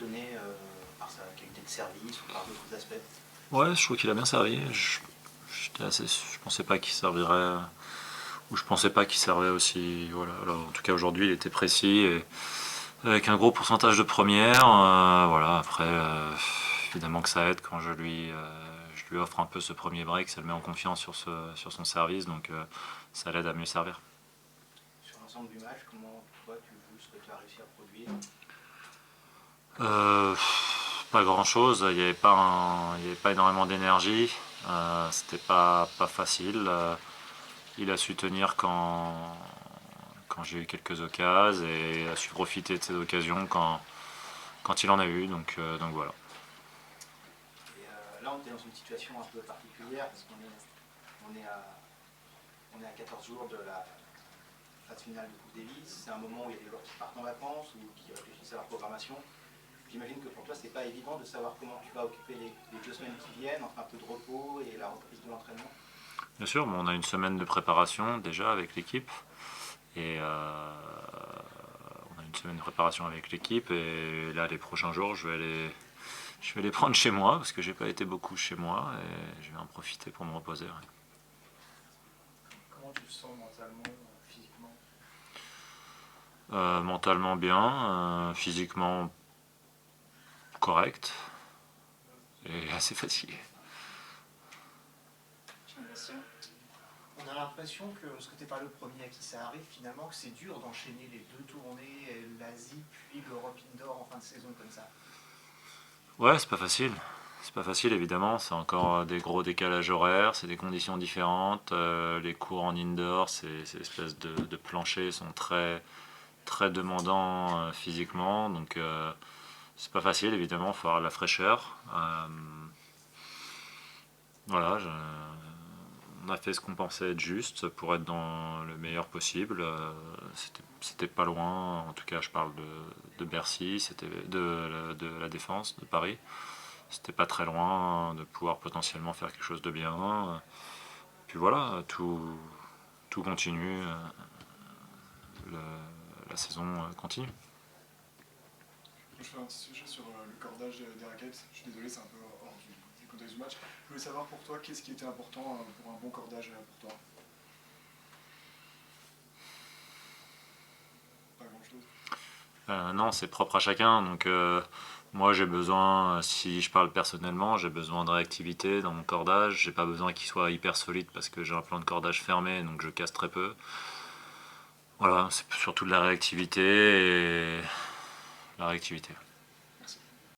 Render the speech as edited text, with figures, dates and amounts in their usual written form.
étonné par sa qualité de service ou par d'autres aspects? Ouais, je trouve qu'il a bien servi. Je pensais pas qu'il servirait, ou je pensais pas qu'il servait aussi. Voilà. Alors, en tout cas, aujourd'hui, il était précis et avec un gros pourcentage de première. Voilà. Après, évidemment que ça aide quand je lui offre un peu ce premier break, ça le met en confiance sur son service, donc ça l'aide à mieux servir. Sur l'ensemble du match, comment toi tu joues ce que tu as réussi à produire? Euh, Pas grand chose, il y avait pas énormément d'énergie, c'était pas facile. Il a su tenir quand j'ai eu quelques occasions et a su profiter de ces occasions quand il en a eu, donc voilà. Et là, on est dans une situation un peu particulière parce on est à, on est à 14 jours de la phase finale de Coupe Davis. C'est un moment où il y a des joueurs qui partent en vacances ou qui réfléchissent à leur programmation. J'imagine que pour toi, c'est pas évident de savoir comment tu vas occuper les 2 semaines qui viennent, entre un peu de repos et la reprise de l'entraînement. Bien sûr, mais on a une semaine de préparation déjà avec l'équipe et on a une semaine de préparation avec l'équipe et là les prochains jours je vais les prendre chez moi parce que j'ai pas été beaucoup chez moi et je vais en profiter pour me reposer. Ouais. Comment tu te sens mentalement, physiquement? Mentalement bien, physiquement correct et assez fatigué. J'ai l'impression, on a l'impression que, parce que t'es pas le premier à qui ça arrive, finalement, que c'est dur d'enchaîner les 2 tournées, l'Asie puis l'Europe Indoor en fin de saison comme ça. Ouais, c'est pas facile. C'est pas facile évidemment, c'est encore des gros décalages horaires, c'est des conditions différentes. Les cours en indoor, ces espèces de planchers sont très demandants physiquement, donc c'est pas facile évidemment, il faut avoir de la fraîcheur. Voilà, on a fait ce qu'on pensait être juste pour être dans le meilleur possible. C'était pas loin, en tout cas je parle de Bercy, c'était de la Défense, de Paris. C'était pas très loin de pouvoir potentiellement faire quelque chose de bien. Puis voilà, tout continue, la saison continue. Je fais un petit sujet sur le cordage des raquettes. Je suis désolé, c'est un peu hors du contexte du match. Je voulais savoir pour toi, qu'est-ce qui était important pour un bon cordage pour toi? Pas grand-chose. Non, c'est propre à chacun. Donc moi j'ai besoin, si je parle personnellement, j'ai besoin de réactivité dans mon cordage. J'ai pas besoin qu'il soit hyper solide parce que j'ai un plan de cordage fermé, donc je casse très peu. Voilà, c'est surtout de la réactivité et la réactivité.